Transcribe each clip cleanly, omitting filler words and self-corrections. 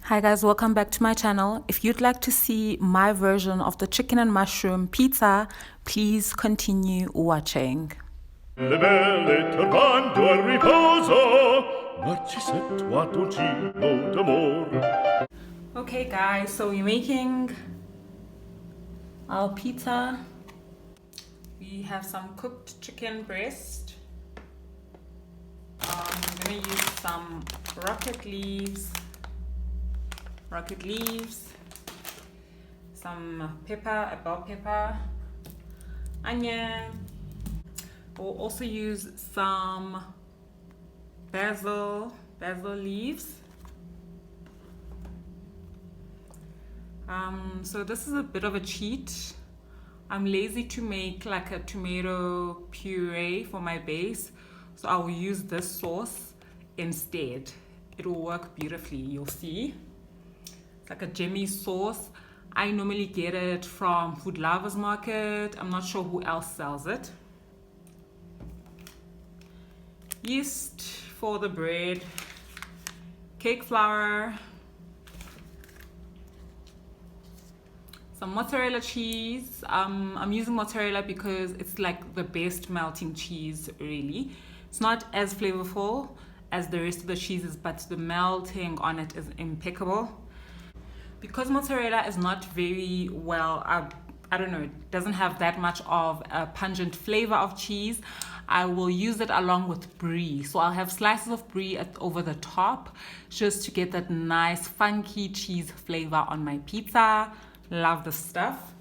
Hi guys, welcome back to my channel. If you'd like to see my version of the chicken and mushroom pizza, please continue watching. Le belle turbando al riposo, ma ci situato giro d'amor. Okay guys, so we're making our pizza. We have some cooked chicken breast. I'm gonna use some rocket leaves, some pepper, a bell pepper, onion. We'll also use some basil leaves. So this is a bit of a cheat. I'm lazy to make like a tomato puree for my base, so I will use this sauce instead. It will work beautifully, you'll see. It's like a jammy sauce. I normally get it from Food Lovers Market. I'm not sure who else sells it. Yeast for the bread, cake flour, some mozzarella cheese. I'm using mozzarella because it's like the best melting cheese, really. It's not as flavorful as the rest of the cheeses, but the melting on it is impeccable. Because mozzarella is not very well, I don't know, it doesn't have that much of a pungent flavor of cheese, I will use it along with brie. So I'll have slices of brie over the top just to get that nice funky cheese flavor on my pizza. Love the stuff.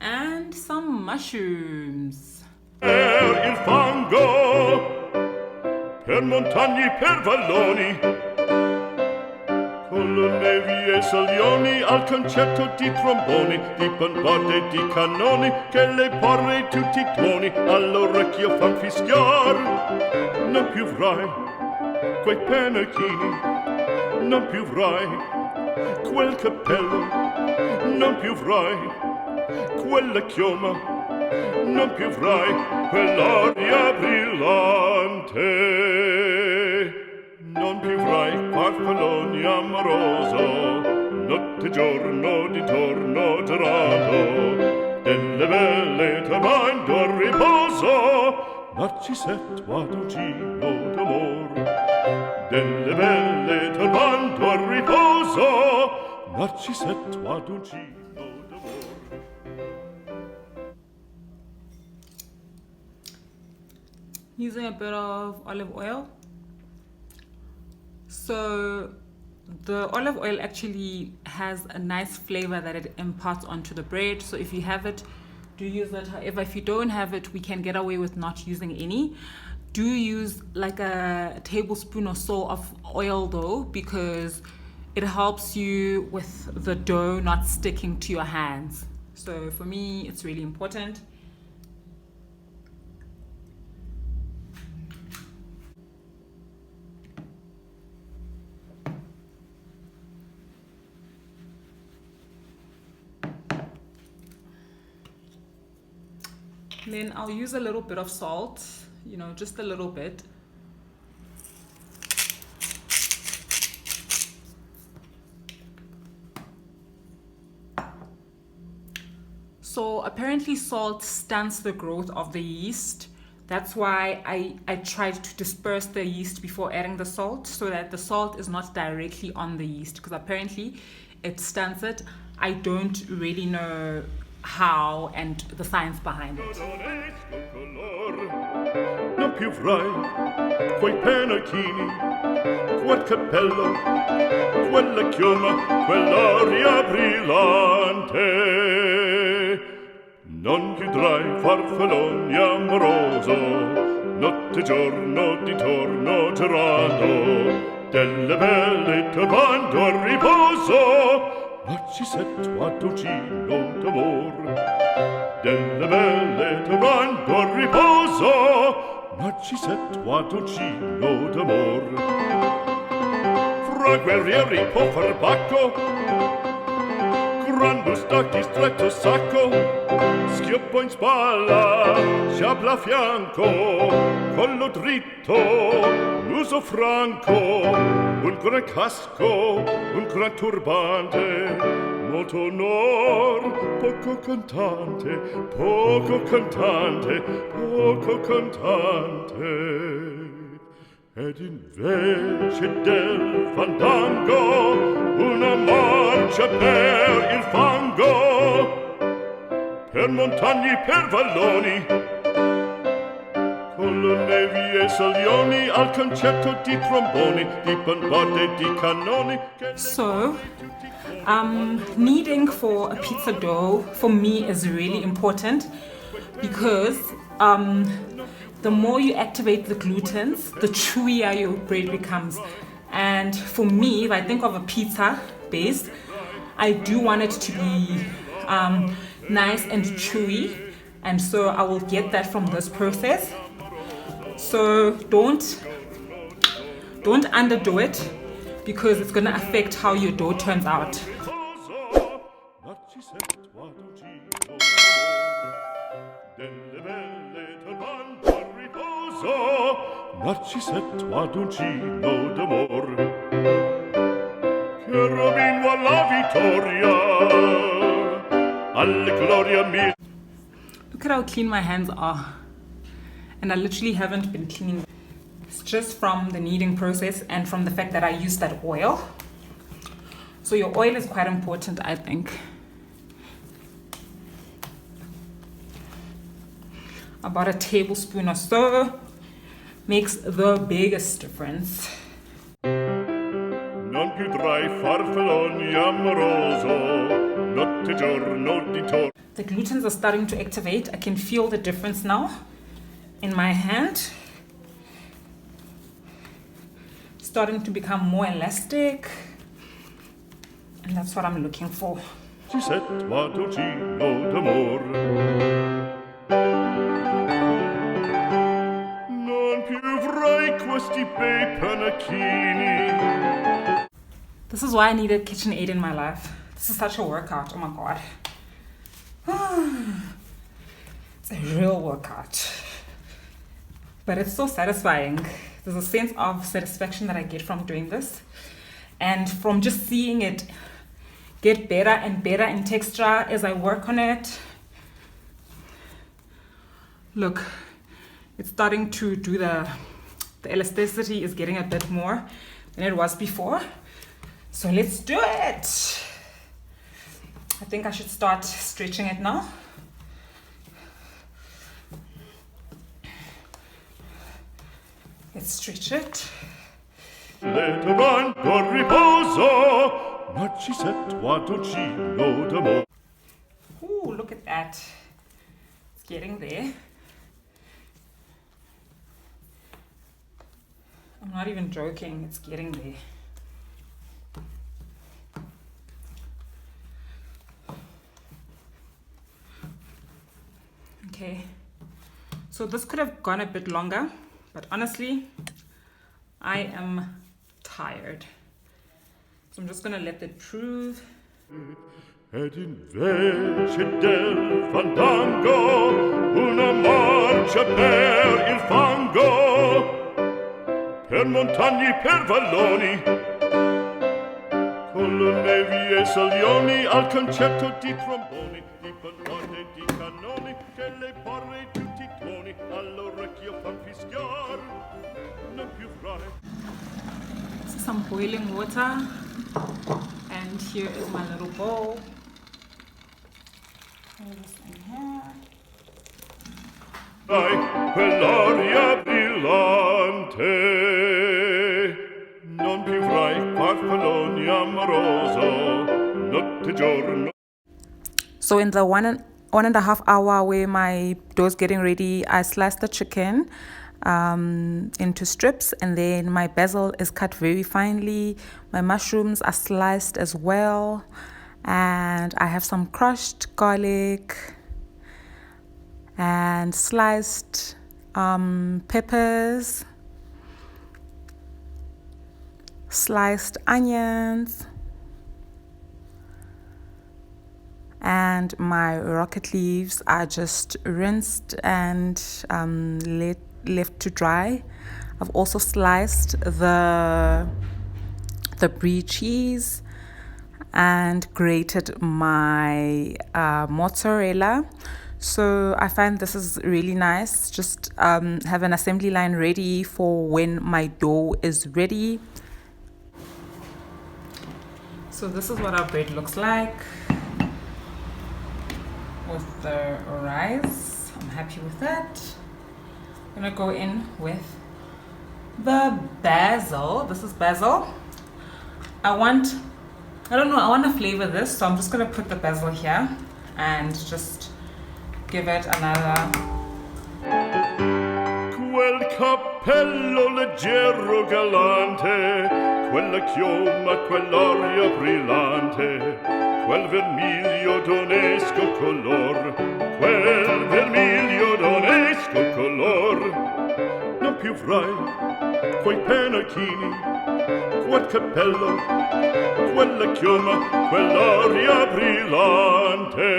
And some mushrooms. Il fango, per montagne, per valloni, con le nevi e salioni, al concerto di tromboni, di bombarde e di cannoni, che le porre tutti i tuoni all'orecchio fan fischiar. Non più avrai quei pennacchini, non più avrai quel cappello, non più avrai quella chioma, non più avrai quell'aria brillante, non più avrai farfalloni amoroso, notte e giorno di torno girato, delle belle turbando al riposo, Narcisetto ad un giro d'amor. Delle belle turbando al riposo, Narcisetto ad un giro d'amor. Using a bit of olive oil. So the olive oil actually has a nice flavor that it imparts onto the bread. So if you have it, do use it. However, if you don't have it, we can get away with not using any. Do use like a tablespoon or so of oil though, because it helps you with the dough not sticking to your hands. So for me, it's really important. Then I'll use a little bit of salt, just a little bit. So apparently salt stunts the growth of the yeast. That's why I tried to disperse the yeast before adding the salt, so that the salt is not directly on the yeast, because apparently it stunts it. I don't really know how and the science behind it. Non più avrai quei pennacchini, quel cappello, quella chioma, quell'aria brillante. Non più avrai farfalloni amoroso, notte e giorno di torno girato, delle belle turbando al riposo, Narcisetto ad un giro d'amor. Delle belle turbando al riposo, Narcisetto ad un giro d'amor. Fra guerrieri può far bacco, gran bustacchi stretto sacco, schioppo in spalla, sciabla a fianco, collo dritto, muso franco, un gran casco, un gran turbante, molto onor, poco cantante, poco cantante, poco cantante. Ed invece del fandango una marcia per il fango, per montagne, per valloni, con le nevi e salioni, al concerto di tromboni, di bombarde e di cannoni. So, kneading for a pizza dough for me is really important because the more you activate the glutens, the chewier your bread becomes. And for me, if I think of a pizza base, I do want it to be nice and chewy, and so I will get that from this process. So don't underdo it, because it's going to affect how your dough turns out. Narcisetto ad uncino d'amor, che robino alla vittoria, alla gloria mia. Look at how clean my hands are. And I literally haven't been cleaning. It's just from the kneading process and from the fact that I used that oil. So your oil is quite important, I think. About a tablespoon or so makes the biggest difference. Non più tra i farfalloni amoroso, notte e giorno di torno. The glutens are starting to activate. I can feel the difference now in my hand. Starting to become more elastic. And that's what I'm looking for. Narcisetto ad uncino d'amor. Questi bei panacchini. This is why I needed KitchenAid in my life. This is such a workout. Oh my god. It's a real workout. But it's so satisfying. There's a sense of satisfaction that I get from doing this. And from just seeing it get better and better in texture as I work on it. Look, it's starting to do the elasticity is getting a bit more than it was before. So let's do it. I think I should start stretching it now. Let's stretch it. Let run per riposo, Narcisetto ad uncino d'amor. Ooh, look at that. It's getting there. I'm not even joking, it's getting there. Okay, so this could have gone a bit longer, but honestly, I am tired. So I'm just gonna let it prove. Ed invece del fandango, una marcia per il fango, per montagne, per valloni, con le nevi e salioni, al concerto di tromboni, di bombarde e di cannoni, che le porre tutti i tuoni, all'orecchio fan fischiar, non più frare. This is some boiling water, and here is my little bowl. Put this in here. Dai, quell'aria brillante, non più fra i farfalloni amoroso, notte e giorno. So in the one and a half hour where my dough is getting ready, I sliced the chicken into strips, and then my basil is cut very finely. My mushrooms are sliced as well, and I have some crushed garlic and sliced peppers, sliced onions, and my rocket leaves are just rinsed and let left to dry. I've also sliced the brie cheese and grated my mozzarella. So I find this is really nice. Just have an assembly line ready for when my dough is ready. So this is what our bread looks like with the rice. I'm happy with that. I'm gonna go in with the basil. This is basil. I want to flavor this, so I'm just gonna put the basil here and just give it another. Quel cappello leggero galante, quella chioma, quell'aria brillante, quel vermiglio d'onesco color, quel vermiglio d'onesco color. Non più frai quei pennacchini, quel cappello, quella chioma, quell'aria brillante.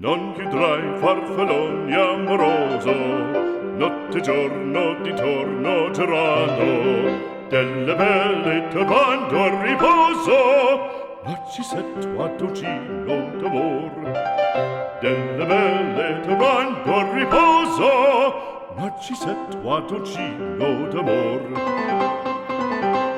Non chiudrai farfalloni amoroso, notte e giorno di torno girando, delle belle turbando a riposo, narcisetto a dolcino d'amor. Delle belle turbando a riposo, narcisetto a dolcino d'amor.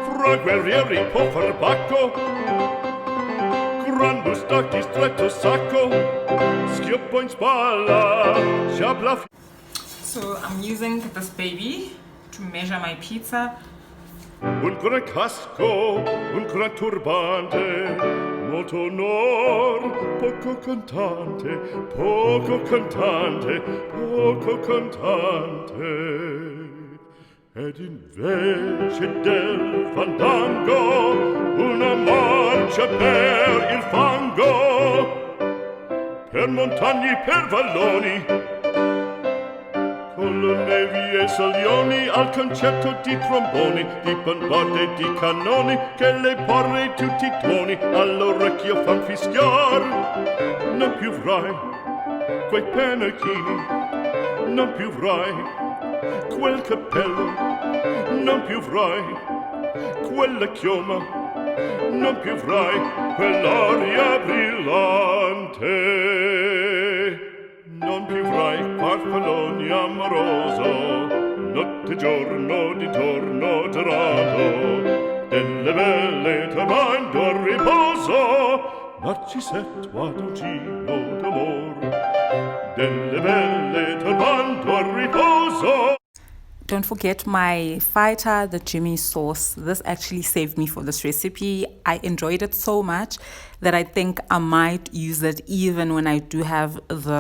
Fra guerrieri può far bacco, grande stacchi stretto sacco, schioppo in spalla, sciabla. So I'm using this baby to measure my pizza. Un gran casco, un gran turbante, molto onor, poco cantante, poco cantante, poco cantante. Ed invece del fandango, una marcia per il fango, per montagne, per valloni, con le nevi e salioni, al concerto di tromboni, di bombarde e di cannoni, che le porre tutti i tuoni all'orecchio fan fischiar. Non più avrai quei pennacchini, non più avrai quel cappello, non più avrai quella chioma, non più avrai quell'aria brillante, non più avrai farfalloni amoroso, notte e giorno di torno girando, delle belle turbando a riposo, narcisetto a dolcino d'amor, delle belle turbando a riposo. Don't forget my feta, the Jimmy sauce. This actually saved me for this recipe. I enjoyed it so much that I think I might use it even when I do have the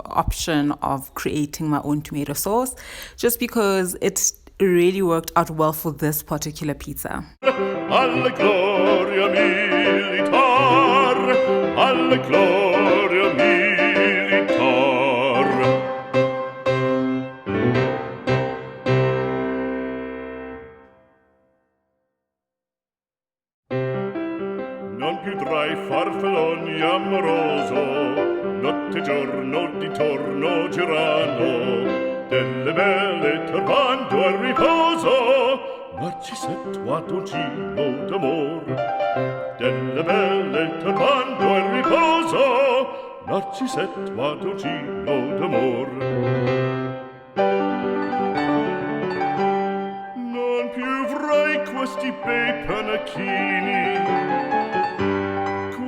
option of creating my own tomato sauce, just because it really worked out well for this particular pizza. Alla gloria militar, alla gloria militar. Non più tra i farfalloni amoroso, notte e giorno di torno girando, delle belle turbando a riposo, narcisetto a dolcino d'amor. Delle belle turbando a riposo, narcisetto a dolcino d'amor. Non più avrai questi bei pennacchini,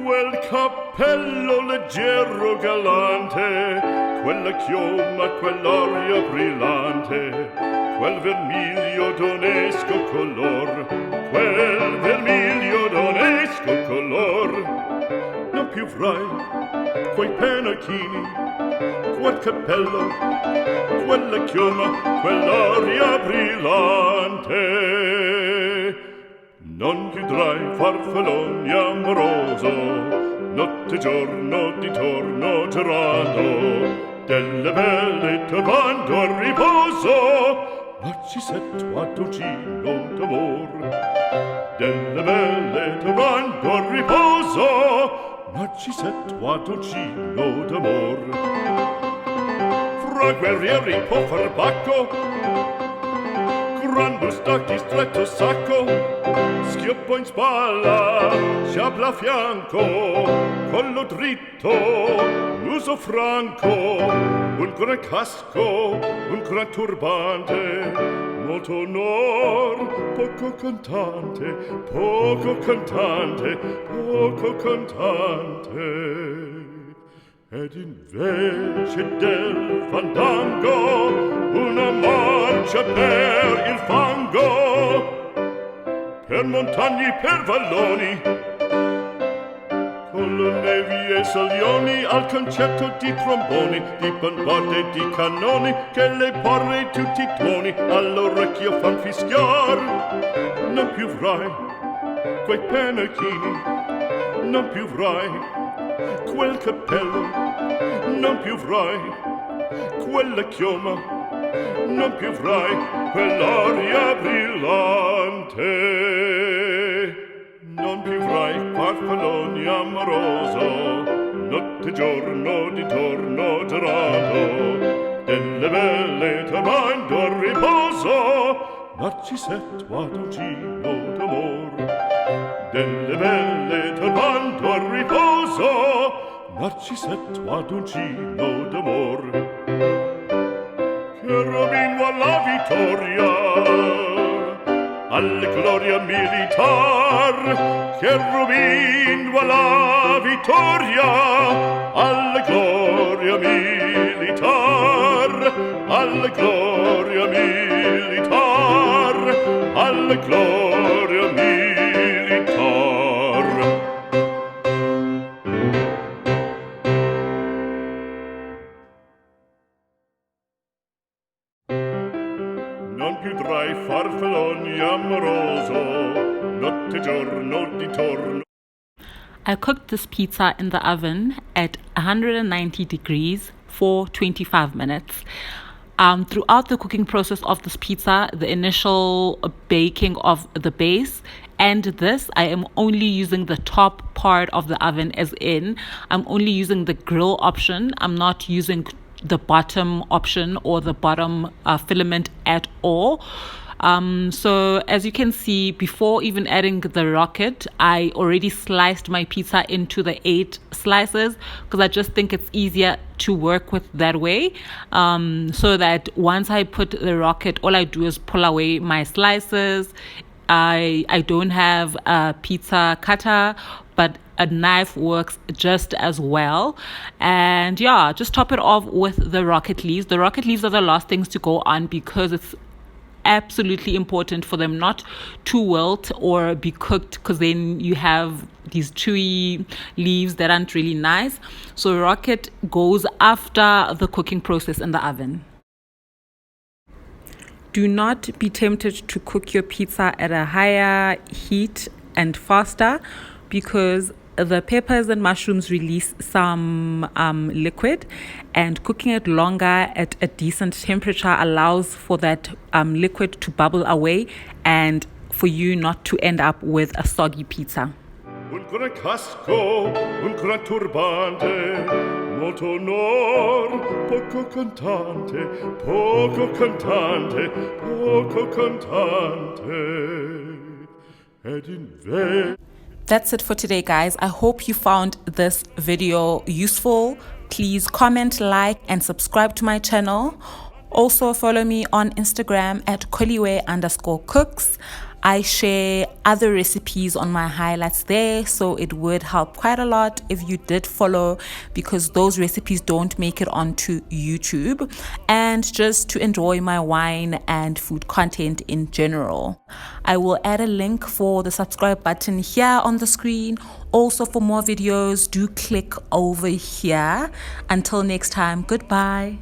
quel cappello leggero galante, quella chioma, quell'aria brillante, quel vermiglio d'onesco color, quel vermiglio d'onesco color. Non più avrai quei pennacchini, quel cappello, quella chioma, quell'aria brillante. Non chiudrai farfalloni amoroso, notte e giorno di torno girando, delle belle turbando a riposo, narcisetto a dolcino d'amor. Delle belle turbando a riposo, narcisetto a dolcino d'amor. Fra guerrieri po farbacco, gran busto di stretto sacco, schioppo in spalla, sciabla a fianco, collo dritto, muso franco, un gran casco, un gran turbante, molto onor, poco cantante, poco cantante, poco cantante. Ed invece del fandango una marcia per il fango, per montagne, per valloni, con le nevi e salioni, al concerto di tromboni, di bombarde e di cannoni, che le porre tutti i tuoni all'orecchio fan fischiar. Non più avrai quei pennacchini, non più avrai quel cappello, non più avrai quella chioma, non più avrai quell'aria brillante, non più avrai farfalloni amoroso, notte e giorno di torno girato, delle belle turbando a riposo, narcisetto ad un giro d'amor. Delle belle turbando a riposo, narcisetto ad un giro d'amor. Cherubino alla vittoria, alla gloria militar. Cherubino alla vittoria, alla gloria militar. Alla gloria militar, alla gloria militar. Non più tra i farfalloni amoroso, notte e giorno di torno. I cooked this pizza in the oven at 190 degrees for 25 minutes. Throughout the cooking process of this pizza, the initial baking of the base and this, I am only using the top part of the oven, as in I'm only using the grill option. I'm not using the bottom option or the bottom filament at all. So as you can see, before even adding the rocket, I already sliced my pizza into the 8 slices because I just think it's easier to work with that way. So that once I put the rocket, all I do is pull away my slices. I don't have a pizza cutter, but a knife works just as well. And yeah, just top it off with the rocket leaves. The rocket leaves are the last things to go on because it's absolutely important for them not to wilt or be cooked, because then you have these chewy leaves that aren't really nice. So rocket goes after the cooking process in the oven. Do not be tempted to cook your pizza at a higher heat and faster, because the peppers and mushrooms release some liquid, and cooking it longer at a decent temperature allows for that liquid to bubble away and for you not to end up with a soggy pizza. Un gran casco, un gran turbante, molto onor, poco cantante, poco cantante, poco cantante. Ed invece. That's it for today, guys. I hope you found this video useful. Please comment, like, and subscribe to my channel. Also follow me on Instagram at Kholiwe_cooks. I share other recipes on my highlights there, so it would help quite a lot if you did follow, because those recipes don't make it onto YouTube, and just to enjoy my wine and food content in general. I will add a link for the subscribe button here on the screen. Also, for more videos, do click over here. Until next time, goodbye.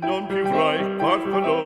Non più avrai farfalloni.